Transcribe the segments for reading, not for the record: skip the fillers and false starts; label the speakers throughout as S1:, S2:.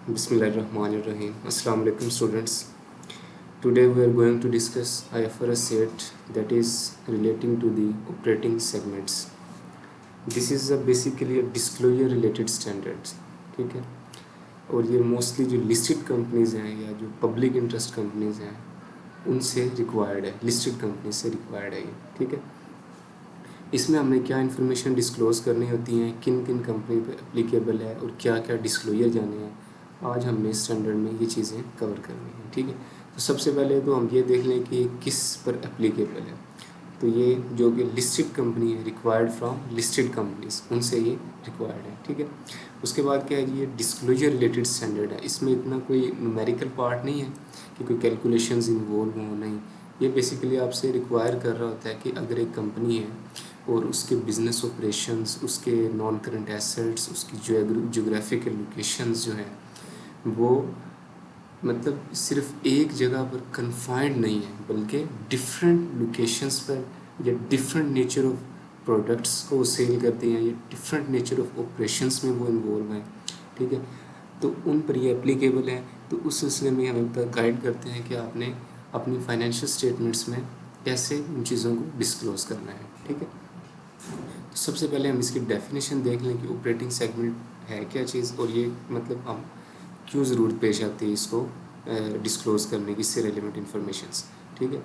S1: Bismillahirrahmanirrahim. Assalamu alaikum students. Today we are going to discuss IFRS 8, that is relating to the operating segments. This is basically a disclosure related standards. ठीक है, और ये mostly जो listed companies हैं या जो public interest companies हैं उनसे रिक्वायर्ड है, लिस्टेड कंपनी से रिक्वायर्ड है ये. ठीक है, इसमें हमें क्या इन्फॉर्मेशन डिस्क्लोज़ करनी होती हैं, किन किन कंपनी पे एप्लीकेबल है और क्या क्या डिस्क्लोजर जाने हैं. आज हमने स्टैंडर्ड में ये चीज़ें कवर करनी है. ठीक है, तो सबसे पहले तो हम ये देख लें कि किस पर एप्लीकेबल है. तो ये जो कि लिस्टेड कंपनी है, रिक्वायर्ड फ्रॉम लिस्टेड कंपनीज, उनसे ये रिक्वायर्ड है. ठीक है, उसके बाद क्या है, ये डिस्क्लोजर रिलेटेड स्टैंडर्ड है. इसमें इतना कोई न्यूमेरिकल पार्ट नहीं है कि कोई कैलकुलेशंस इन्वॉल्व हों, नहीं. ये बेसिकली आपसे रिक्वायर कर रहा होता है कि अगर एक कंपनी है और उसके बिज़नेस ऑपरेशंस, उसके नॉन करंट एसेट्स, उसकी जोग्राफिकल लोकेशंस जो हैं वो मतलब सिर्फ एक जगह पर कन्फाइंड नहीं है, बल्कि डिफरेंट लोकेशंस पर या डिफरेंट नेचर ऑफ प्रोडक्ट्स को सेल करते हैं या डिफरेंट नेचर ऑफ ऑपरेशंस में वो इन्वॉल्व हैं. ठीक है, तो उन पर ये एप्लीकेबल है. तो उस सिलसिले में हमें गाइड करते हैं कि आपने अपनी फाइनेंशियल स्टेटमेंट्स में कैसे उन चीज़ों को डिस्क्लोज़ करना है. ठीक है, तो सबसे पहले हम इसकी डेफिनेशन देख लें कि ऑपरेटिंग सेगमेंट है क्या चीज़, और ये मतलब हम क्यों ज़रूरत पेश आती है इसको डिस्क्लोज़ करने की, इससे रेलिवेंट इन्फॉर्मेशंस. ठीक है,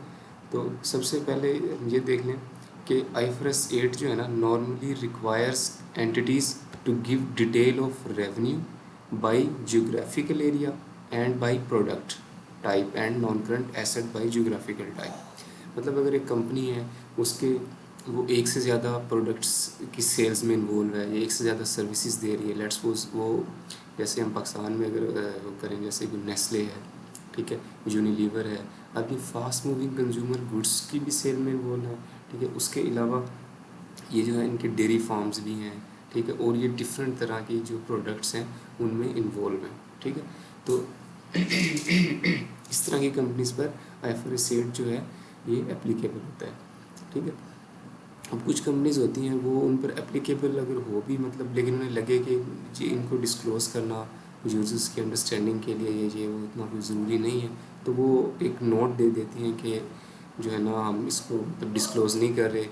S1: तो सबसे पहले हम ये देख लें कि IFRS 8 जो है ना, normally requires entities to give detail of revenue by geographical area and by product type and non current asset by geographical type. मतलब अगर एक कंपनी है, उसके वो एक से ज़्यादा प्रोडक्ट्स की सेल्स में इन्वॉल्व है या एक से ज़्यादा सर्विसेज दे रही है. लेट्स सपोज वो, जैसे हम पाकिस्तान में अगर वो करें, जैसे कि नेस्ले है, ठीक है, यूनिलीवर है, अभी फास्ट मूविंग कंज्यूमर गुड्स की भी सेल में इन्वॉल्व है. ठीक है, उसके अलावा ये जो है इनके डेयरी फार्म्स भी हैं. ठीक है, और ये डिफरेंट तरह की जो प्रोडक्ट्स हैं उनमें इन्वॉल्व हैं. ठीक है, तो इस तरह की कंपनीज़ पर IFRS 8 जो है ये एप्लीकेबल होता है. ठीक है, अब कुछ कंपनीज होती हैं वो उन पर एप्लीकेबल अगर हो भी, मतलब लेकिन उन्हें लगे कि जी इनको डिस्क्लोज़ करना यूजर्स की अंडरस्टैंडिंग के लिए ये वो इतना कोई ज़रूरी नहीं है, तो वो एक नोट दे देती हैं कि जो है ना, हम इसको मतलब डिस्क्लोज़ नहीं कर रहे.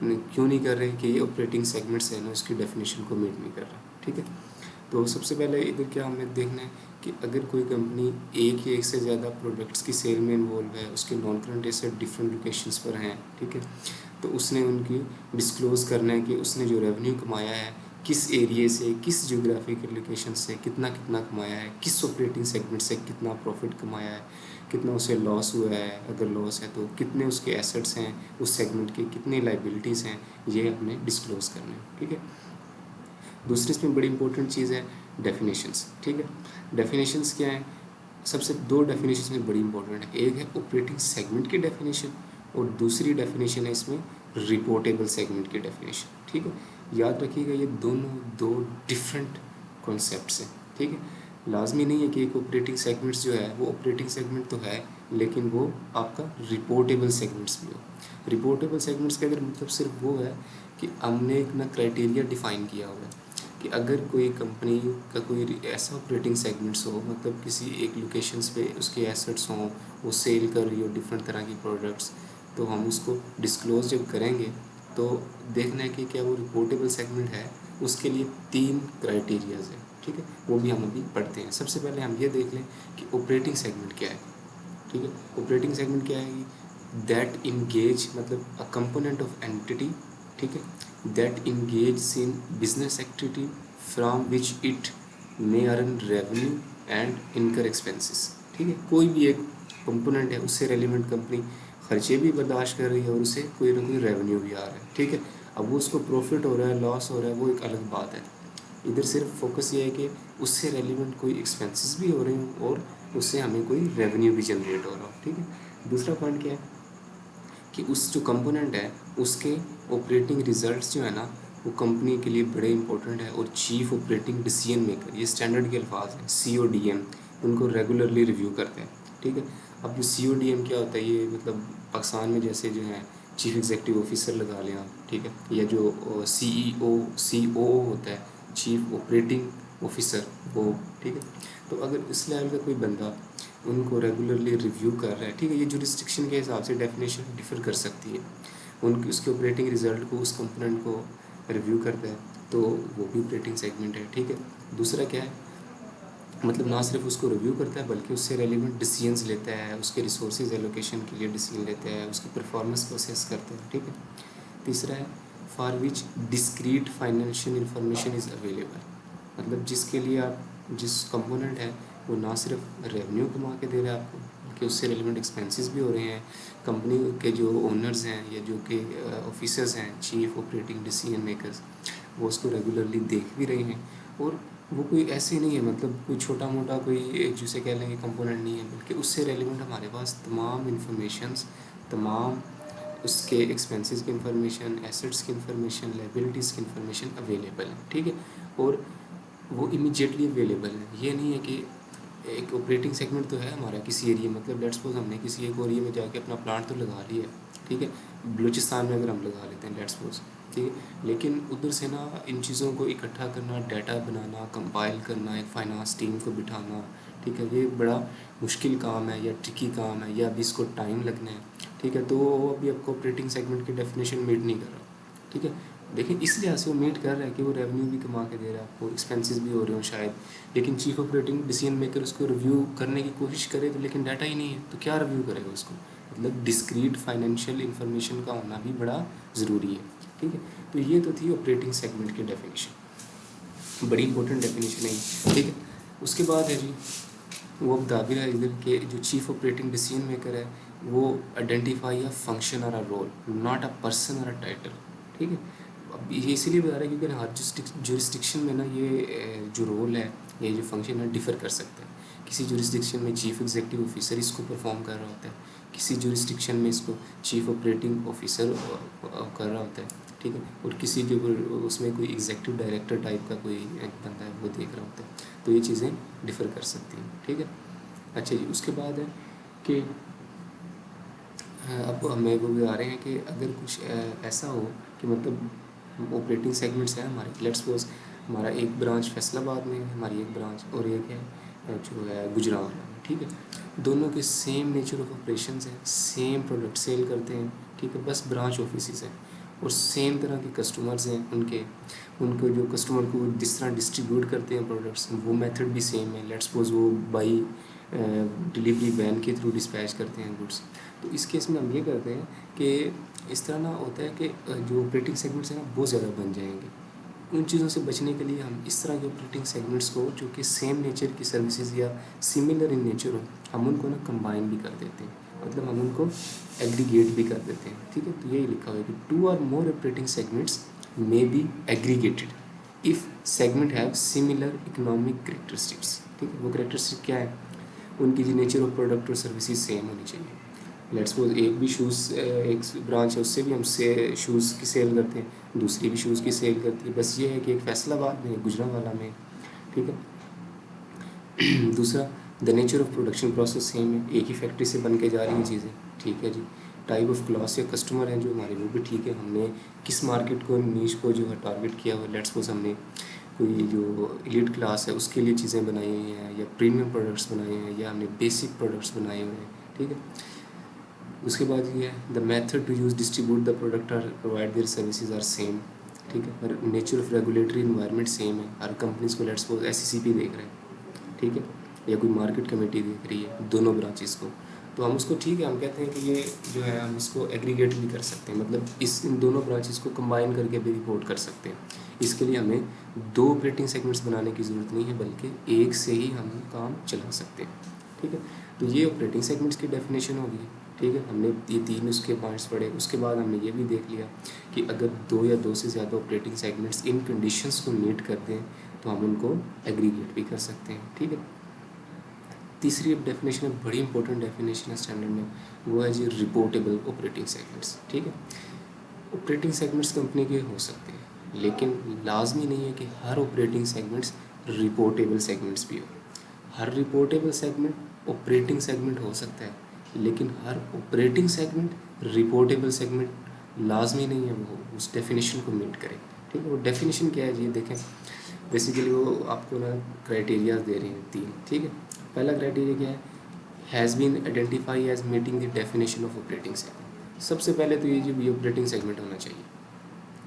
S1: क्यों नहीं कर रहे कि ये ऑपरेटिंग सेगमेंट्स है ना, उसकी डेफिनेशन को मीट नहीं कर रहा. ठीक है, तो सबसे पहले इधर क्या हमें देखना है कि अगर कोई कंपनी एक या एक से ज़्यादा प्रोडक्ट्स की सेल में इन्वॉल्व है, उसके non current asset different locations पर हैं. ठीक है, तो उसने उनकी डिस्क्लोज़ करना है कि उसने जो रेवेन्यू कमाया है किस एरिए से, किस जियोग्राफिकल लोकेशन से कितना कितना कमाया है, किस ऑपरेटिंग सेगमेंट से कितना प्रॉफिट कमाया है, कितना उसे लॉस हुआ है, अगर लॉस है तो कितने उसके एसेट्स हैं उस सेगमेंट के, कितनी लाइबिलिटीज़ हैं, ये हमने डिस्क्लोज़ करना है. ठीक है, दूसरी इसमें बड़ी इंपॉर्टेंट चीज़ है डेफिनेशंस. ठीक है, डेफिनेशंस क्या है, सबसे दो डेफिनेशन में बड़ी इंपॉर्टेंट है. एक है ऑपरेटिंग सेगमेंट की डेफिनेशन और दूसरी डेफिनेशन है इसमें रिपोर्टेबल सेगमेंट की डेफिनेशन. ठीक है, याद रखिएगा ये दोनों दो डिफरेंट कॉन्सेप्ट्स हैं. ठीक है, लाजमी नहीं है कि एक ऑपरेटिंग सेगमेंट्स जो है वो ऑपरेटिंग सेगमेंट तो है, लेकिन वो आपका रिपोर्टेबल सेगमेंट्स भी हो. रिपोर्टेबल सेगमेंट्स का अगर मतलब सिर्फ वो है कि हमने एक ना क्राइटेरिया डिफ़ाइन किया हुआ है कि अगर कोई कंपनी का कोई ऐसा ऑपरेटिंग सेगमेंट्स हो, मतलब किसी एक लोकेशंस पे उसके एसेट्स हों, वो सेल कर रही हो डिफरेंट तरह की प्रोडक्ट्स, तो हम उसको डिस्क्लोज जब करेंगे तो देखना है कि क्या वो रिपोर्टेबल सेगमेंट है. उसके लिए 3 क्राइटेरियाज है. ठीक है, वो भी हम अभी पढ़ते हैं. सबसे पहले हम ये देख लें कि ऑपरेटिंग सेगमेंट क्या है. ठीक है, ऑपरेटिंग सेगमेंट क्या है, दैट इंगेज मतलब अ कंपोनेंट ऑफ एंटिटी. ठीक है, that engage in business activity from which it may earn revenue and इनकर एक्सपेंसेस. ठीक है, कोई भी एक कंपोनेंट है, उससे रेलिवेंट कंपनी खर्चे भी बर्दाश्त कर रही है और उसे कोई ना कोई रेवेन्यू भी आ रहा है. ठीक है, अब वो उसको प्रॉफिट हो रहा है, लॉस हो रहा है, वो एक अलग बात है. इधर सिर्फ फोकस ये है कि उससे रेलिवेंट कोई एक्सपेंसेस भी हो रहे हों और उससे हमें कोई रेवेन्यू भी जनरेट हो रहा हो. ठीक है, दूसरा पॉइंट क्या है कि उस जो कंपोनेंट है उसके ऑपरेटिंग रिजल्ट्स जो है ना, वो कंपनी के लिए बड़े इंपॉर्टेंट है. और चीफ ऑपरेटिंग डिसीजन मेकर, ये स्टैंडर्ड के अल्फाज हैं, CODM, उनको रेगुलरली रिव्यू करते हैं. ठीक है, अब जो CODM क्या होता है, ये मतलब पाकिस्तान में जैसे जो है चीफ एग्जीक्यूटिव ऑफिसर लगा लें आप. ठीक है, या जो CEO होता है, चीफ ऑपरेटिंग ऑफिसर, हो, ठीक है। तो अगर इस लेवल का कोई बंदा उनको रेगुलरली रिव्यू कर रहा है, ठीक है, ये जुरिस्डिक्शन के हिसाब से डेफिनेशन डिफर कर सकती है, उनकी उसके ऑपरेटिंग रिजल्ट को, उस कंपोनेंट को रिव्यू करता है, तो वो भी ऑपरेटिंग सेगमेंट है, ठीक है। दूसरा क्या है, मतलब ना सिर्फ उसको रिव्यू करता है बल्कि उससे रेलिवेंट डिसीजंस लेता है, उसके रिसोर्सेज एलोकेशन के लिए डिसीजन लेता है, उसकी परफॉर्मेंस को असेस करता है, ठीक है। तीसरा है for which discrete financial information is available, मतलब जिसके लिए आप, जिस कंपोनेंट है वो ना सिर्फ रेवेन्यू कमा के दे रहा है आपको, बल्कि उससे रेलिवेंट एक्सपेंसेस भी हो रहे हैं, कंपनी के जो ओनर्स हैं या जो कि ऑफिसर्स हैं, चीफ ऑपरेटिंग डिसीजन मेकर्स, वो उसको रेगुलरली देख भी रहे हैं, और वो कोई ऐसे नहीं है, मतलब कोई छोटा मोटा कोई जिसे कह लेंगे कंपोनेंट नहीं है, बल्कि उससे रेलिवेंट हमारे पास तमाम इंफॉर्मेशंस, तमाम उसके एक्सपेंसेस की इंफॉर्मेशन, एसेट्स की इंफॉर्मेशन, लाइबिलिटीज़ की इंफॉर्मेशन अवेलेबल है, ठीक है। और वो इमीडिएटली अवेलेबल है, ये नहीं है कि एक ऑपरेटिंग सेगमेंट तो है हमारा किसी एरिया, मतलब लेट्स सपोज हमने किसी एक एरिया में जाके अपना प्लांट तो लगा लिया है, ठीक है, बलूचिस्तान में अगर हम लगा लेते हैं लेट्स सपोज, ठीक है, लेकिन उधर से ना इन चीज़ों को इकट्ठा करना, डाटा बनाना, कंपाइल करना, एक फाइनेंस टीम को बिठाना, ठीक है, ये बड़ा मुश्किल काम है या ट्रिकी काम है, या अभी इसको टाइम लगना है, ठीक है, तो वो अभी आपको ऑपरेटिंग सेगमेंट की डेफिनेशन मीट नहीं कर रहा, ठीक है। देखिए इस लिहाज से वो मीट कर रहा है कि वो रेवेन्यू भी कमा के दे रहा है आपको, एक्सपेंसेस भी हो रहे हो शायद, लेकिन चीफ ऑपरेटिंग डिसीजन मेकर उसको रिव्यू करने की कोशिश करे तो लेकिन डाटा ही नहीं है, तो क्या रिव्यू करेगा उसको, मतलब डिस्क्रीट फाइनेंशियल इंफॉर्मेशन का होना भी बड़ा ज़रूरी है, ठीक है। तो ये तो थी ऑपरेटिंग सेगमेंट की डेफिनेशन, बड़ी इंपॉर्टेंट डेफिनेशन है, ठीक है। उसके बाद है जी, वो बता भी रहा है इधर के जो चीफ ऑपरेटिंग डिसीजन मेकर है वो आइडेंटिफाई अ फंक्शन और a role, not a person और अ टाइटल, ठीक है। अब ये इसीलिए बता रहा है क्योंकि हर जुरिस्डिक्शन में ना ये जो रोल है, ये जो फंक्शन है डिफ़र कर सकता है। किसी जुरिस्डिक्शन में चीफ एग्जीक्यूटिव ऑफिसर इसको परफॉर्म कर रहा होता है, किसी जुरिस्डिक्शन में इसको चीफ ऑपरेटिंग ऑफिसर कर रहा होता है, ठीक है, और किसी जो उसमें कोई एग्जीक्यूटिव डायरेक्टर टाइप का कोई एक बंदा है वो देख रहा होता है, तो ये चीज़ें डिफ़र कर सकती हैं, ठीक है। अच्छा जी, उसके बाद है कि अब हमें वो बता रहे हैं कि अगर कुछ ऐसा हो कि मतलब ऑपरेटिंग सेगमेंट्स हैं हमारे, लेट्स सपोज हमारा एक ब्रांच फैसलाबाद में है, हमारी एक ब्रांच, और एक है जो है गुजरात में, ठीक है, दोनों के सेम नेचर ऑफ ऑपरेशंस हैं, सेम प्रोडक्ट सेल करते हैं, ठीक है, बस ब्रांच ऑफिस हैं, और सेम तरह के कस्टमर्स हैं उनके, उनको जो कस्टमर को जिस तरह डिस्ट्रीब्यूट करते हैं प्रोडक्ट्स, वो मेथड भी सेम है, लेट्स सपोज वो बाई डिलीवरी वैन के थ्रू डिस्पैच करते हैं गुड्स। तो इस केस में हम ये करते हैं कि इस तरह ना होता है कि जो ऑपरेटिंग सेगमेंट्स हैं ना बहुत ज़्यादा बन जाएंगे, उन चीज़ों से बचने के लिए हम इस तरह के ऑपरेटिंग सेगमेंट्स को जो कि सेम नेचर की सर्विसेज या सिमिलर इन नेचर हो, हम उनको ना कंबाइन भी कर देते हैं, मतलब हम उनको एग्रीगेट भी कर देते हैं, ठीक है। तो यही लिखा हुआ है कि 2 or more operating segments may be aggregated if segment have similar economic characteristics, ठीक है। वो करेक्टरिस्टिक क्या है, उनकी जो नेचर ऑफ प्रोडक्ट और सर्विसेज सेम होनी चाहिए। लेट्स सपोज एक भी शूज़ एक ब्रांच है उससे भी हम से शूज़ की सेल करते हैं, दूसरी भी शूज़ की सेल करती है, बस ये है कि एक फैसलाबाद में, गुजरांवाला में, ठीक है। दूसरा, the nature of production process same है, एक ही फैक्ट्री से बन के जा रही हैं चीज़ें, ठीक है जी। टाइप ऑफ क्लास या कस्टमर हैं जो हमारे, वो भी ठीक है, हमने किस मार्केट को, नीश को जो है टारगेट किया हुआ, लेट्स सपोज हमने कोई जो एलीट क्लास है उसके लिए चीज़ें बनाई हुई हैं, या प्रीमियम प्रोडक्ट्स बनाए हैं, या हमने बेसिक प्रोडक्ट्स बनाए हुए हैं, ठीक है। उसके बाद ये है the method to use distribute the product or provide their services are same, ठीक है, पर nature of regulatory environment same है, हर कंपनीज को लेट्स सपोज SCCP देख रहे हैं, ठीक है, या कोई मार्केट कमेटी देख रही है दोनों ब्रांचेस को, तो हम उसको ठीक है, हम कहते हैं कि ये जो है हम इसको एग्रीगेट भी कर सकते हैं, मतलब इन दोनों ब्रांचेस को कंबाइन करके भी रिपोर्ट कर सकते हैं। इसके लिए हमें 2 ऑपरेटिंग सेगमेंट्स बनाने की ज़रूरत नहीं है, बल्कि एक से ही हम काम चला सकते हैं, ठीक है। तो ये ऑपरेटिंग सेगमेंट्स की डेफिनेशन होगी, ठीक है। हमने ये 3 उसके पॉइंट्स पढ़े, उसके बाद हमने ये भी देख लिया कि अगर 2 या 2 से ज़्यादा ऑपरेटिंग सेगमेंट्स इन कंडीशंस को मीट करते हैं तो हम उनको एग्रीगेट भी कर सकते हैं, ठीक है। तीसरी डेफिनेशन है, बड़ी इंपॉर्टेंट डेफिनेशन है स्टैंडर्ड में, वो है जी रिपोर्टेबल ऑपरेटिंग सेगमेंट्स, ठीक है। ऑपरेटिंग सेगमेंट्स कंपनी के हो सकते हैं, लेकिन लाजमी नहीं है कि हर ऑपरेटिंग सेगमेंट्स रिपोर्टेबल सेगमेंट्स भी हो। हर रिपोर्टेबल सेगमेंट ऑपरेटिंग सेगमेंट हो सकता है, लेकिन हर ऑपरेटिंग सेगमेंट रिपोर्टेबल सेगमेंट लाजमी नहीं है वो उस डेफिनेशन को मीट करे, ठीक है। वो डेफिनेशन क्या है जी, देखें बेसिकली वो आपको ना क्राइटेरियाज दे रहे हैं 3, ठीक है। पहला क्राइटेरिया क्या है, has been identify as meeting the definition of operating segment. सबसे पहले तो ये ऑपरेटिंग सेगमेंट होना चाहिए,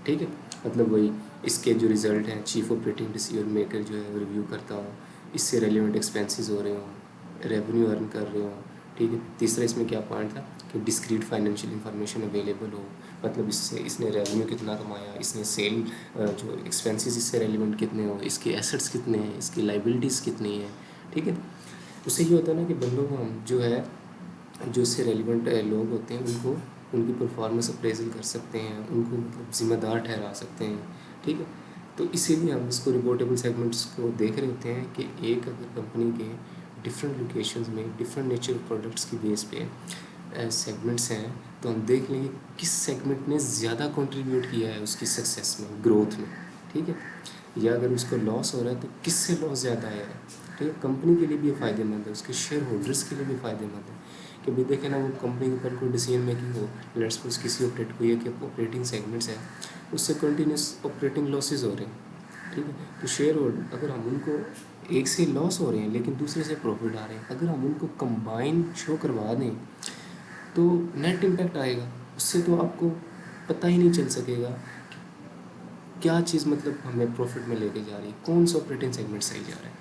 S1: ठीक है। मतलब वही इसके जो रिज़ल्ट हैं, चीफ ऑपरेटिंग डिसीजन मेकर जो है रिव्यू करता हो, इससे रेलिवेंट एक्सपेंसेस हो रहे हों, रेवेन्यू अर्न कर रहे हों, ठीक है। तीसरा इसमें क्या पॉइंट था कि डिस्क्रीट फाइनेंशियल इंफॉर्मेशन अवेलेबल हो, मतलब इससे इसने रेवेन्यू कितना कमाया, इसने सेल जो एक्सपेंसेस इससे रेलिवेंट कितने हो, इसके एसेट्स कितने हैं, इसकी लाइबिलिटीज़ कितनी हैं, ठीक है। उससे ये होता है ना कि बंदों को हम जो है, जो इससे रेलिवेंट लोग होते हैं उनको उनकी परफॉर्मेंस अप्रेजल कर सकते हैं, उनको मतलब ज़िम्मेदार ठहरा सकते हैं, ठीक है। तो इसीलिए हम इसको रिपोर्टेबल सेगमेंट्स को देख रहे होते हैं कि एक अगर कंपनी के डिफरेंट लोकेशंस में डिफरेंट नेचर प्रोडक्ट्स की बेस पे सेगमेंट्स हैं, तो हम देख लेंगे किस सेगमेंट ने ज़्यादा कंट्रीब्यूट किया है उसकी सक्सेस में, ग्रोथ में, ठीक है। या अगर उसको लॉस हो रहा है तो किससे लॉस ज़्यादा आया है, ठीक है। कंपनी के लिए भी ये फ़ायदेमंद है, उसके शेयर होल्डर्स के लिए भी फ़ायदेमंद है कि भाई देखें ना, वो कंपनी के ऊपर कोई डिसीजन मेकिंग हो, लेट्स सपोज किसी ऑपरेटिंग सेगमेंट्स है, उससे कंटिन्यूस ऑपरेटिंग लॉसेज हो रहे हैं, ठीक है। तो शेयर होल्डर अगर हम उनको एक से लॉस हो रहे हैं लेकिन दूसरे से प्रॉफिट आ रहे हैं, अगर हम उनको कंबाइन शो करवा दें तो नेट इम्पैक्ट आएगा, उससे तो आपको पता ही नहीं चल सकेगा क्या चीज़ मतलब हमें प्रॉफिट में लेके जा रही है, कौन सा ऑपरेटिंग सेगमेंट सही जा रहा है,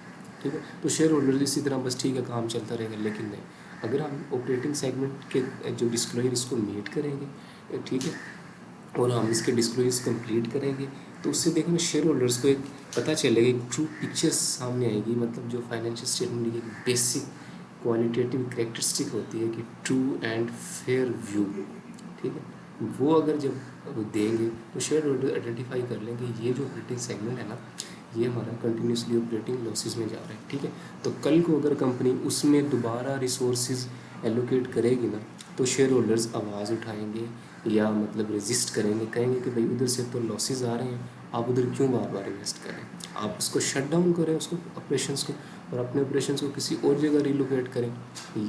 S1: ठीक है। तो शेयर होल्डर इसी तरह बस ठीक है काम चलता रहेगा, लेकिन नहीं, अगर हम ऑपरेटिंग सेगमेंट के जो डिस्क्लोजर इसको मीट करेंगे, ठीक है, और हम इसके डिस्क्लोजर्स कंप्लीट करेंगे, तो उससे देखेंगे शेयर होल्डर्स को एक पता चलेगा, एक ट्रू पिक्चर सामने आएगी, मतलब जो फाइनेंशियल स्टेटमेंट की बेसिक क्वालिटेटिव करेक्टरिस्टिक होती है कि ट्रू एंड फेयर व्यू, ठीक है। वो अगर जब वो देंगे तो शेयर होल्डर आइडेंटिफाई कर लेंगे ये जो ऑपरेटिंग सेगमेंट है ना, ये हमारा कंटिन्यूसली ऑपरेटिंग लॉसेस में जा रहा है, ठीक है। तो कल को अगर कंपनी उसमें दोबारा रिसोर्सेज एलोकेट करेगी ना, तो शेयर होल्डर्स आवाज़ उठाएंगे या मतलब रेजिस्ट करेंगे, कहेंगे कि भाई उधर से तो लॉसेज आ रहे हैं, आप उधर क्यों बार बार इन्वेस्ट करें, आप उसको शट डाउन करें, उसको ऑपरेशंस को, और अपने ऑपरेशंस को किसी और जगह रिलोकेट करें,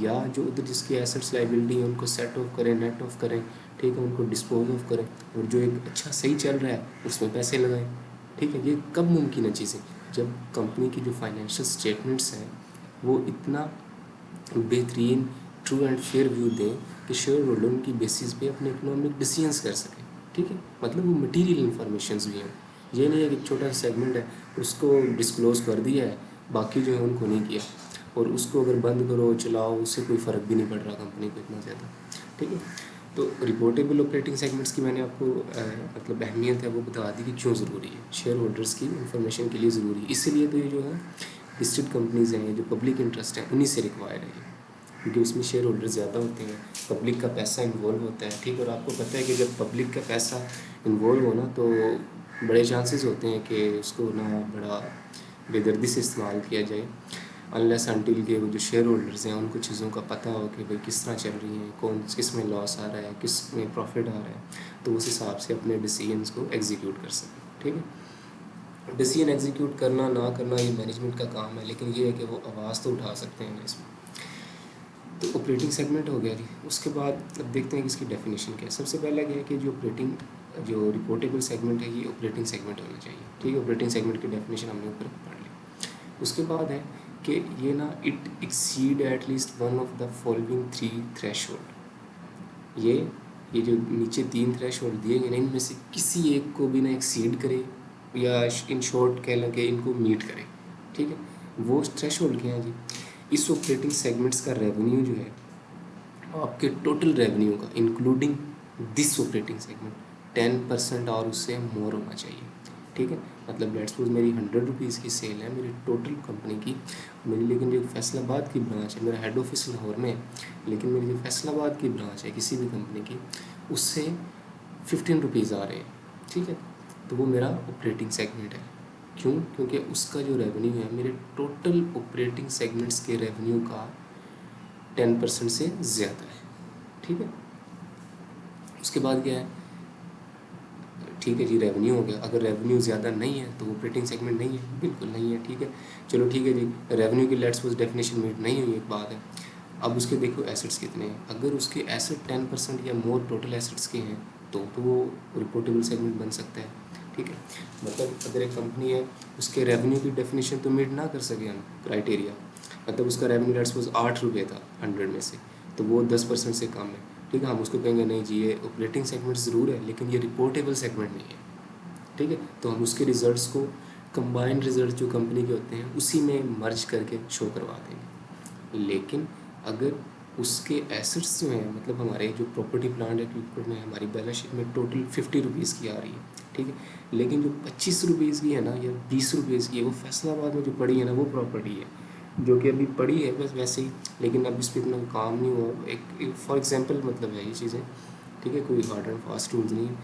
S1: या जो उधर जिसकी एसेट्स लाइबिलिटी है उनको सेट ऑफ करें, नेट ऑफ करें, ठीक है, उनको डिस्पोज ऑफ करें, और जो एक अच्छा सही चल रहा है उसमें पैसे लगाएं, ठीक है। ये कब मुमकिन है चीज़ें, जब कंपनी की जो फाइनेंशियल स्टेटमेंट्स हैं वो इतना बेहतरीन ट्रू एंड फेयर व्यू दें कि शेयर होल्डर उनकी बेसिस पे अपने इकोनॉमिक डिसीजंस कर सकें, ठीक है। मतलब वो मटीरियल इन्फॉर्मेशंस भी हैं, ये नहीं है कि छोटा सा सेगमेंट है उसको डिस्क्लोज़ कर दिया है, बाकी जो है उनको नहीं किया, और उसको अगर बंद करो चलाओ उससे कोई फ़र्क भी नहीं पड़ रहा कंपनी को इतना ज़्यादा, ठीक है। तो रिपोर्टेबल ऑपरेटिंग सेगमेंट्स की मैंने आपको मतलब अहमियत है वो बता दी कि क्यों ज़रूरी है, शेयर होल्डर्स की इन्फॉर्मेशन के लिए ज़रूरी है, इसीलिए तो ये जो है लिस्टेड कंपनीज़ हैं, जो पब्लिक इंटरेस्ट है उन्हीं से रिक्वायर्ड है, क्योंकि उसमें शेयर होल्डर ज़्यादा होते हैं, पब्लिक का पैसा इन्वॉल्व होता है, ठीक। और आपको पता है कि जब पब्लिक का पैसा इन्वॉल्व हो ना तो बड़े चांसेस होते हैं कि उसको ना बड़ा बेदर्दी से इस्तेमाल किया जाए, अनलेस अनटिल के वो जो शेयर होल्डर्स हैं उनको चीज़ों का पता हो कि भाई किस तरह चल रही हैं, कौन किस में लॉस आ रहा है, किस में प्रॉफिट आ रहा है, तो उस हिसाब से अपने डिसीजंस को एग्जीक्यूट कर सकें, ठीक है। डिसीजन एग्जीक्यूट करना ना करना ये मैनेजमेंट का काम है, लेकिन ये है कि वो आवाज़ तो उठा सकते हैं इसमें। तो ऑपरेटिंग सेगमेंट हो गया जी। उसके बाद अब देखते हैं कि इसकी डेफिनेशन क्या है। सबसे पहला क्या है कि जो रिपोर्टेबल सेगमेंट है ये ऑपरेटिंग सेगमेंट होना चाहिए, ठीक है। ऑपरेटिंग सेगमेंट की डेफिनेशन हमने ऊपर पढ़ ली। उसके बाद है कि ये ना it exceed at least one of the following 3 threshold. ये जो नीचे 3 थ्रेशोल्ड दिए गए ना, इनमें से किसी एक को भी ना एक्सीड करे या इन शॉर्ट कह लें कि इनको मीट करे, ठीक है। वो थ्रेशोल्ड क्या है जी, इस ऑपरेटिंग सेगमेंट्स का रेवेन्यू जो है आपके टोटल रेवेन्यू का इंक्लूडिंग दिस ऑपरेटिंग सेगमेंट 10% और उससे मोर होना चाहिए, ठीक है। मतलब लेट्स सपोज मेरी 100 रुपीज़ की सेल है मेरी टोटल कंपनी की, मेरी लेकिन जो फैसलाबाद की ब्रांच है, मेरा हेड ऑफिस लाहौर में है, लेकिन मेरी जो फैसलाबाद की ब्रांच है किसी भी कंपनी की, उससे 15 रुपीज़ आ रहे हैं, ठीक है। तो वो मेरा ऑपरेटिंग सेगमेंट है। क्यों? क्योंकि उसका जो रेवेन्यू है मेरे टोटल ऑपरेटिंग सेगमेंट्स के रेवेन्यू का 10% से ज़्यादा है, ठीक है। उसके बाद क्या है, ठीक है जी, रेवेन्यू हो गया। अगर रेवेन्यू ज़्यादा नहीं है तो ऑपरेटिंग सेगमेंट नहीं है, बिल्कुल नहीं है, ठीक है। चलो ठीक है जी, रेवेन्यू की लेट्स सपोज डेफिनेशन मीट नहीं हुई, एक बात है। अब उसके देखो एसेट्स कितने हैं, अगर उसके एसेट 10% या मोर टोटल एसेट्स के हैं तो वो रिपोर्टेबल सेगमेंट बन सकता है, ठीक है। मतलब अगर एक कंपनी है, उसके रेवेन्यू की डेफिनेशन तो मीट ना कर सके हम क्राइटेरिया, मतलब उसका रेवेन्यू लेट्स सपोज 8 रुपये था 100 में से, तो वो 10% से कम है, ठीक है, हम उसको कहेंगे नहीं जी ये ऑपरेटिंग सेगमेंट ज़रूर है लेकिन ये रिपोर्टेबल सेगमेंट नहीं है, ठीक है। तो हम उसके रिजल्ट्स को कंबाइंड रिजल्ट जो कंपनी के होते हैं उसी में मर्ज करके शो करवा देंगे। लेकिन अगर उसके एसेट्स जो हैं, मतलब हमारे जो प्रॉपर्टी प्लांट इक्विपमेंट में हमारी बैलेंस शीट में टोटल 50 रुपीज़ की आ रही है, ठीक है, लेकिन जो 25 रुपीज़ की है ना या 20 रुपीज़ की है, वो फैसलाबाद में जो पड़ी है ना वो प्रॉपर्टी है, जो कि अभी पड़ी है बस वैसे ही, लेकिन अब इस पर इतना काम नहीं हुआ। एक फॉर एग्जांपल मतलब है ये चीज़ें, ठीक है, कोई हार्ड एंड फास्ट रूल्स नहीं है।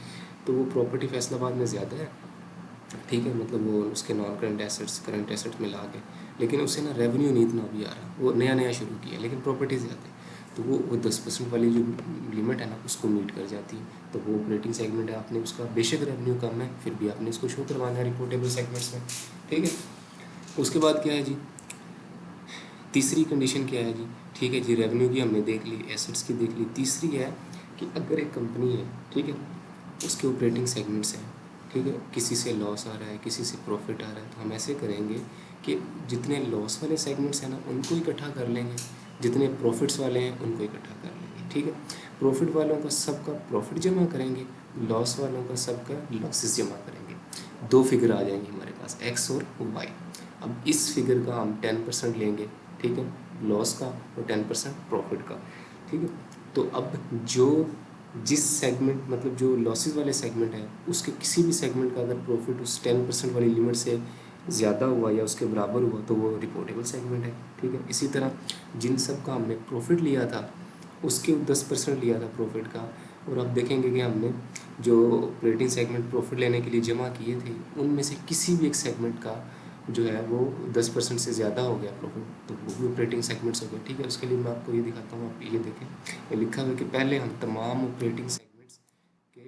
S1: तो वो प्रॉपर्टी फैसलाबाद में ज़्यादा है, ठीक है, मतलब वो उसके non current assets current assets मिला के, लेकिन उसे ना रेवेन्यू नहीं इतना अभी आ रहा, वो नया नया शुरू किया, लेकिन प्रॉपर्टी ज़्यादा है, तो वो 10% वाली जो लिमिट है ना उसको मीट कर जाती है। तो वो ऑपरेटिंग सेगमेंट है, आपने उसका बेशक रेवेन्यू कम है फिर भी आपने इसको शो करवाना है रिपोर्टेबल सेगमेंट्स में, ठीक है। उसके बाद क्या है जी, तीसरी कंडीशन क्या है जी, ठीक है जी, रेवेन्यू की हमने देख ली, एसेट्स की देख ली। तीसरी है कि अगर एक कंपनी है, ठीक है, उसके ऑपरेटिंग सेगमेंट्स हैं, ठीक है, किसी से लॉस आ रहा है किसी से प्रॉफिट आ रहा है, तो हम ऐसे करेंगे कि जितने लॉस वाले सेगमेंट्स हैं ना उनको इकट्ठा कर लेंगे, जितने प्रॉफिट्स वाले हैं उनको इकट्ठा कर लेंगे, ठीक है। प्रॉफिट वालों का सबका प्रॉफिट जमा करेंगे, लॉस वालों का सबका लॉसेस जमा करेंगे, दो फिगर आ जाएंगे हमारे पास एक्स और वाई। अब इस फिगर का हम 10% लेंगे, ठीक है, लॉस का, और 10% प्रॉफिट का, ठीक है। तो अब जो जिस सेगमेंट मतलब जो लॉसेस वाले सेगमेंट है उसके किसी भी सेगमेंट का अगर प्रॉफिट उस 10% वाली लिमिट से ज़्यादा हुआ या उसके बराबर हुआ तो वो रिपोर्टेबल सेगमेंट है, ठीक है। इसी तरह जिन सब का हमने प्रॉफिट लिया था उसके 10% लिया था प्रॉफिट का, और आप देखेंगे कि हमने जो ऑपरेटिंग सेगमेंट प्रॉफिट लेने के लिए जमा किए थे उनमें से किसी भी एक सेगमेंट का जो है वो 10% से ज़्यादा हो गया प्रॉफिट, तो वो भी ऑपरेटिंग सेगमेंट्स हो गए, ठीक है। उसके लिए मैं आपको ये दिखाता हूँ, आप ये देखें, ये लिखा हुआ है कि पहले हम तमाम ऑपरेटिंग सेगमेंट्स के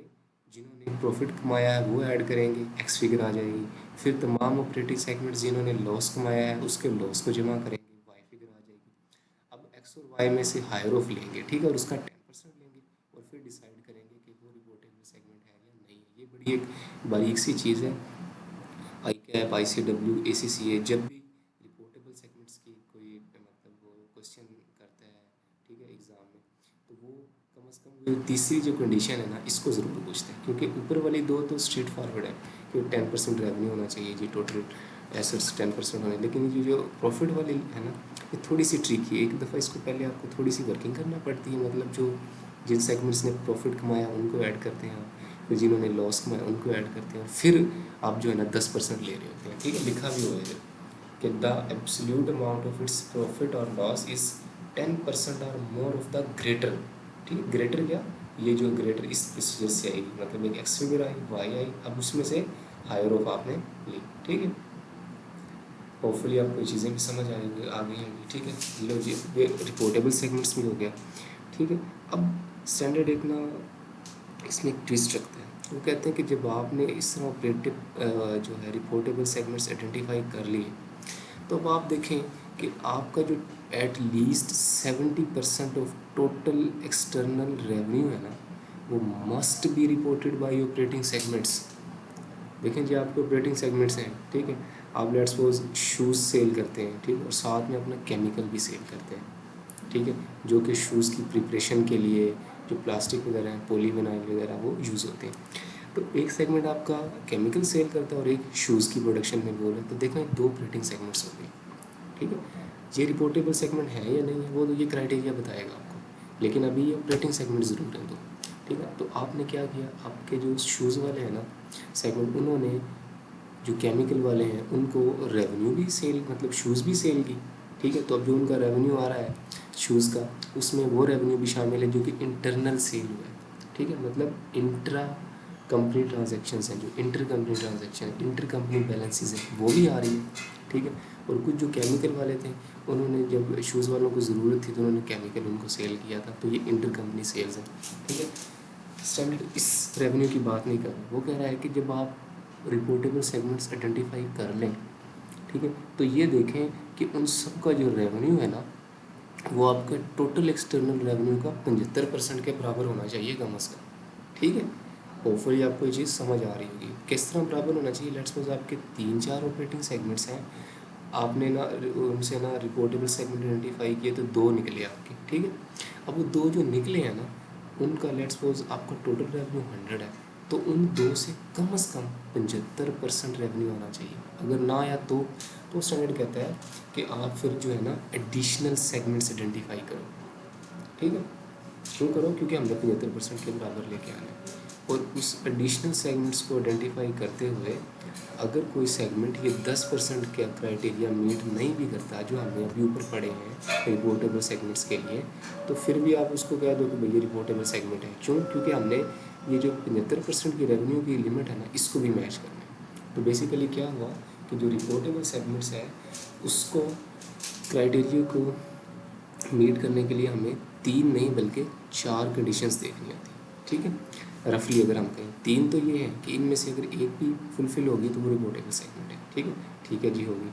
S1: जिन्होंने प्रॉफिट कमाया है वो ऐड करेंगे, एक्स फिगर आ जाएगी। फिर तमाम ऑपरेटिंग सेगमेंट्स जिन्होंने लॉस कमाया है उसके लॉस को जमा करेंगे, वाई फिगर आ जाएगी। अब एक्स और वाई में से हायर ऑफ लेंगे, ठीक है, और उसका 10% लेंगे, और फिर डिसाइड करेंगे कि वो रिपोर्टेबल सेगमेंट है या नहीं है। ये बड़ी एक बारीक सी चीज़ है। आई कैप, आई सी डब्ल्यू, ए सी सी ए जब भी रिपोर्टेबल सेगमेंट्स की कोई मतलब वो क्वेश्चन करता है, ठीक है, एग्ज़ाम में, तो वो कम से कम वो तीसरी जो कंडीशन है ना इसको ज़रूर पूछते हैं, क्योंकि ऊपर वाली दो तो स्ट्रेट फॉरवर्ड है कि 10% रेवेन्यू होना चाहिए जी, टोटल एसेट्स 10% होने, लेकिन ये जो प्रॉफिट वाली है ना ये थोड़ी सी ट्रिकी है। एक दफ़ा इसको पहले आपको थोड़ी सी वर्किंग करना पड़ती है, मतलब जो जिन सेगमेंट्स ने प्रॉफिट कमाया उनको ऐड करते हैं, फिर जिन्होंने लॉस कमाया उनको ऐड करते हैं, और फिर आप जो है ना 10% ले रहे होते हैं, ठीक है। लिखा भी हुआ है कि the absolute amount of its profit और लॉस इज़ 10% और मोर ऑफ द ग्रेटर, ठीक है। ग्रेटर क्या, ये जो ग्रेटर इस वजह से आएगी, मतलब एक एक्स फिगर आई, वाई आई, अब उसमें से हायर ऑफ आपने ली, ठीक है। होपफुली आपको चीज़ें भी समझ आ गई होंगी, ठीक है। लो जी, ये रिपोर्टेबल सेगमेंट्स में हो गया, ठीक है। अब स्टैंडर्ड एक ना इसमें एक ट्विस्ट रखता है, वो कहते हैं कि जब आपने इस तरह ऑपरेटिव जो है रिपोर्टेबल सेगमेंट्स आइडेंटिफाई कर लिए, तो अब आप देखें कि आपका जो at least 70% of total external revenue है ना वो must be reported by operating segments. देखें जी, आपके ऑपरेटिंग सेगमेंट्स हैं, ठीक है, आप लेट्स सपोज शूज़ सेल करते हैं, ठीक है, और साथ में अपना केमिकल भी सेल करते हैं, ठीक है, जो कि शूज़ की प्रिपरेशन के लिए जो प्लास्टिक वगैरह है, पॉलीविनाइल वगैरह वो यूज़ होते हैं। तो एक सेगमेंट आपका केमिकल सेल करता है और एक शूज़ की प्रोडक्शन में बोल है, तो देखें दो ऑपरेटिंग सेगमेंट्स हो गए, ठीक है। ये रिपोर्टेबल सेगमेंट है या नहीं है वो तो ये क्राइटेरिया बताएगा आपको, लेकिन अभी ये ऑपरेटिंग सेगमेंट ज़रूर है दो, ठीक है। तो आपने क्या किया, आपके जो शूज़ वाले हैं ना सेगमेंट, उन्होंने जो केमिकल वाले हैं उनको रेवेन्यू भी सेल मतलब शूज़ भी सेल की, ठीक है। तो अब जो उनका रेवेन्यू आ रहा है शूज़ का, उसमें वो रेवेन्यू भी शामिल है जो कि इंटरनल सेल हुआ है, ठीक है, मतलब इंट्रा कंपनी ट्रांजेक्शन्स हैं, जो inter company transaction inter company balances हैं वो भी आ रही है, ठीक है। और कुछ जो केमिकल वाले थे उन्होंने जब शूज़ वालों को ज़रूरत थी तो उन्होंने केमिकल उनको सेल किया था, तो ये इंटर कंपनी सेल्स हैं, ठीक है। स्टैंडर्ड इस रेवेन्यू की बात नहीं कर रहा, वो कह रहा है कि जब आप रिपोर्टेबल सेगमेंट्स आइडेंटिफाई कर लें, ठीक है, तो ये देखें कि उन सब का जो रेवेन्यू है ना वो आपके टोटल एक्सटर्नल रेवेन्यू का 75% के बराबर होना चाहिए कम अज़ कम, ठीक है। होपफुली आपको ये चीज़ समझ आ रही होगी। किस तरह बराबर होना चाहिए, लेट्स सपोज आपके 3-4 ऑपरेटिंग सेगमेंट्स हैं, आपने ना उनसे ना रिपोर्टेबल सेगमेंट आइडेंटिफाई किए तो 2 निकले आपके, ठीक है। अब वो 2 जो निकले हैं ना, उनका लेट्स सपोज आपका टोटल रेवेन्यू 100 है, तो उन 2 से कम 75% रेवेन्यू आना चाहिए। अगर ना आया तो स्टैंडर्ड कहता है कि आप फिर जो है ना एडिशनल सेगमेंट्स आइडेंटिफाई करो, ठीक है। क्यों करो, क्योंकि हमने 75% के बराबर लेके आना है। और उस एडिशनल सेगमेंट्स को आइडेंटिफाई करते हुए अगर कोई सेगमेंट ये 10% का क्राइटेरिया मीट नहीं भी करता, जो हमने अभी ऊपर पढ़े हैं रिपोर्टेबल सेगमेंट्स के लिए, तो फिर भी आप उसको कह दो कि भैया रिपोर्टेबल सेगमेंट है। क्यों, क्योंकि हमने ये जो 75% की रेवेन्यू की लिमिट है ना, इसको भी मैच करना है। तो बेसिकली क्या हुआ कि जो रिपोर्टेबल सेगमेंट्स है उसको क्राइटेरिया को मीट करने के लिए हमें 3 नहीं बल्कि 4 कंडीशंस देखनी होती, ठीक है। रफली अगर हम कहें 3 तो ये है कि इनमें से अगर एक भी फुलफिल होगी तो वो रिपोर्टेबल सेगमेंट है, ठीक है जी, होगी।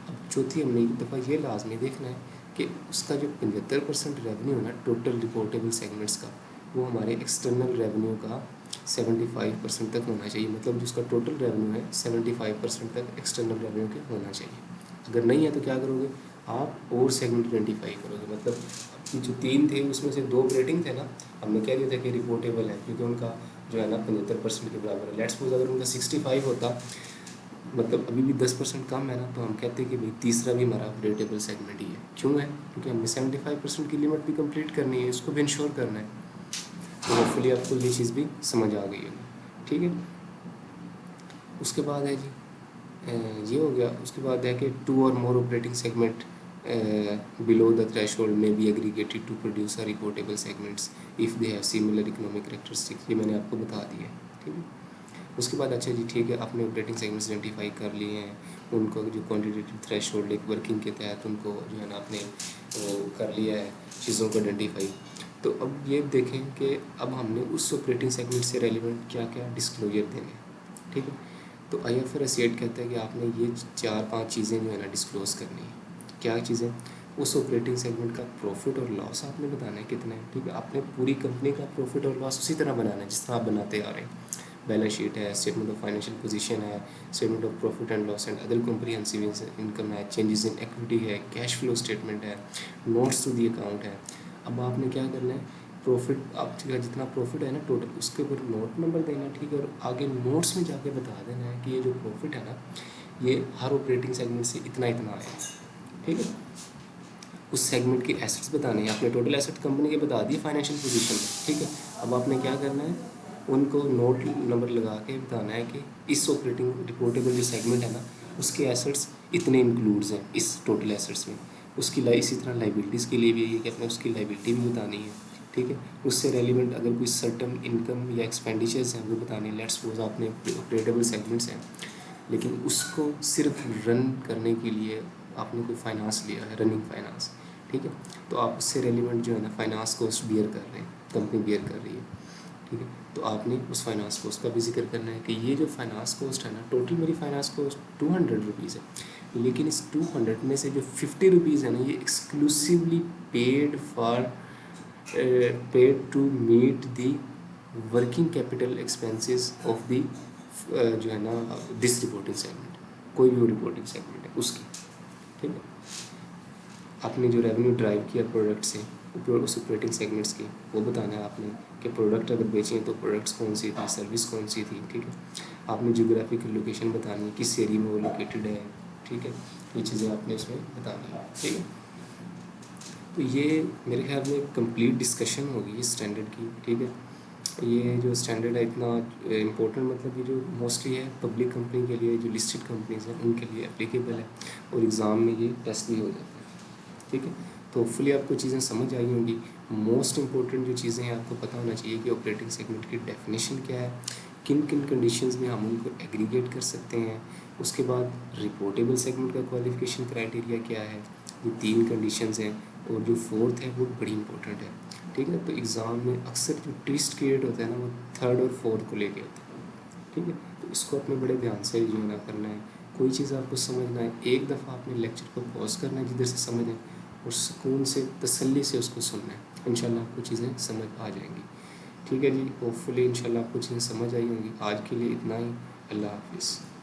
S1: अब चौथी हमने एक दफ़ा ये लाजमी देखना है कि उसका जो 75% रेवेन्यू है ना टोटल रिपोर्टेबल सेगमेंट्स का, वो हमारे एक्सटर्नल रेवेन्यू का 75% तक होना चाहिए। मतलब जिसका टोटल रेवेन्यू है 75% तक एक्सटर्नल रेवेन्यू के होना चाहिए। अगर नहीं है तो क्या करोगे आप, और सेगमेंट आइडेंटिफाई करोगे। मतलब अपनी जो 3 थे उसमें से 2 ऑपरेटिंग थे ना, हमने कह दिया था कि रिपोर्टेबल है क्योंकि उनका जो है ना 75% के बराबर है। लेट्स सपोज अगर उनका 65 होता, मतलब अभी भी 10% कम है ना, तो हम कहते हैं कि भाई तीसरा भी हमारा अपडेटेबल सेगमेंट ही है। क्यों है, क्योंकि हमने 75% की लिमिट भी कंप्लीट करनी है, इसको भी इंश्योर करना है। तो होपफुली आपको ये चीज़ भी समझ आ गई होगी, ठीक है। उसके बाद है जी ये हो गया। उसके बाद है कि 2 और more operating segment below the threshold may be aggregated to produce a reportable segments if they have similar economic characteristics। ये मैंने आपको बता दिया है, ठीक है। उसके बाद अच्छा जी ठीक है, आपने ऑपरेटिंग सेगमेंट्स आइडेंटिफाई कर लिए हैं, उनको जो क्वान्टिटेटिव थ्रेशोल्ड एक वर्किंग के तहत उनको जो है ना आपने वो कर लिया है चीज़ों को आइडेंटिफाई। तो अब ये देखें कि अब हमने उस ऑपरेटिंग सेगमेंट से रेलिवेंट क्या क्या डिस्क्लोजर देने हैं, ठीक है। तो IFRS 8 कहता है कि आपने ये 4-5 चीज़ें जो है ना डिस्क्लोज़ करनी है। क्या चीज़ें, उस ऑपरेटिंग सेगमेंट का प्रॉफिट और लॉस आपने बताना है कितना है, ठीक है। आपने पूरी कंपनी का प्रॉफिट और लॉस उसी तरह बनाना है जिस तरह आप बनाते आ रहे हैं। बैलेंस शीट है, स्टेटमेंट ऑफ फाइनेंशियल पोजीशन है, statement of profit and loss and other comprehensive income है, चेंजेस इन इक्विटी है, कैश फ्लो स्टेटमेंट है, नोट्स टू दी अकाउंट है। अब आपने क्या करना है, प्रॉफिट आपका जितना प्रॉफिट है ना टोटल, उसके ऊपर नोट नंबर देना है, ठीक है। और आगे नोट्स में जाके बता देना है कि ये जो प्रॉफिट है ना, ये हर ऑपरेटिंग सेगमेंट से इतना इतना आया है, ठीक है। उस सेगमेंट के एसेट्स बताने हैं, आपने टोटल एसेट कंपनी के बता दिए फाइनेंशियल पोजीशन में, ठीक है। अब आपने क्या करना है, उनको नोट नंबर लगा के बताना है कि इस ऑपरेटिंग रिपोर्टेबल जो सेगमेंट है ना, उसके एसेट्स इतने इंक्लूड्स हैं इस टोटल एसेट्स में। उसकी इसी तरह लाइबिलिटीज़ के लिए भी है कि अपने उसकी लाइबिलिटी भी बतानी है, ठीक है। उससे रेलिवेंट अगर कोई सर्टन इनकम या एक्सपेंडिचर्स हैं वो बताने हैं। लेट्स सपोज आपने ऑपरेटेबल सेगमेंट्स हैं, लेकिन उसको सिर्फ रन करने के लिए आपने कोई फाइनेंस लिया है, रनिंग फाइनेंस, ठीक है। तो आप उससे रेलिवेंट जो है ना फाइनेंस कॉस्ट बियर कर रहे हैं, कंपनी बियर कर रही है, ठीक है। तो आपने उस फाइनेंस कॉस्ट का भी जिक्र करना है कि ये जो फाइनेंस कॉस्ट है ना, टोटल मेरी फाइनेंस कॉस्ट 200 रुपीज़ है, लेकिन इस 200 में से जो 50 रुपीज़ है ना, ये exclusively paid to meet the working capital expenses of the जो है ना दिस रिपोर्टिंग सेगमेंट, कोई भी रिपोर्टिंग सेगमेंट है उसकी, ठीक है। आपने जो रेवेन्यू ड्राइव किया प्रोडक्ट से, उस ऑपरेटिंग सेगमेंट्स की, वो बताना है आपने कि प्रोडक्ट अगर बेचें तो प्रोडक्ट्स कौन सी थी, सर्विस कौन सी थी, ठीक है। आपने जियोग्राफिकल लोकेशन बतानी है, किस एरिया में वो लोकेटेड है, ठीक है। ये चीज़ें आपने उसमें बतानी है, ठीक है। तो ये मेरे ख्याल में कंप्लीट डिस्कशन होगी इस स्टैंडर्ड की, ठीक है। ये जो स्टैंडर्ड है इतना इम्पोर्टेंट, मतलब ये जो मोस्टली है पब्लिक कंपनी के लिए, जो लिस्टेड कंपनीज हैं उनके लिए एप्लीकेबल है, और एग्ज़ाम में ये टेस्ट भी हो जाता है, ठीक है। तो होपफुली आपको चीज़ें समझ आई होंगी। मोस्ट इंपॉर्टेंट जो चीज़ें हैं आपको पता होना चाहिए कि ऑपरेटिंग सेगमेंट की डेफिनेशन क्या है, किन किन कंडीशंस में हम उनको एग्रीगेट कर सकते हैं। उसके बाद रिपोर्टेबल सेगमेंट का क्वालिफिकेशन क्राइटेरिया क्या है, ये 3 कंडीशंस हैं, और जो फोर्थ है वो बड़ी इंपॉर्टेंट है, ठीक है। तो एग्ज़ाम में अक्सर जो ट्विस्ट क्रिएट होता है ना, वो 3rd और 4th को लेके होता है, ठीक है। तो इसको अपने बड़े ध्यान से जो ना करना है। कोई चीज़ आपको समझना है, एक दफ़ा आपने लेक्चर को पॉज करना है जिधर से समझें, और सुकून से तसल्ली से उसको सुनना है, इंशाल्लाह आपको चीज़ें समझ आ जाएंगी, ठीक है जी, होपफुली इंशाल्लाह आपको चीज़ें समझ आई होंगी। आज के लिए इतना ही, अल्लाह हाफिज़।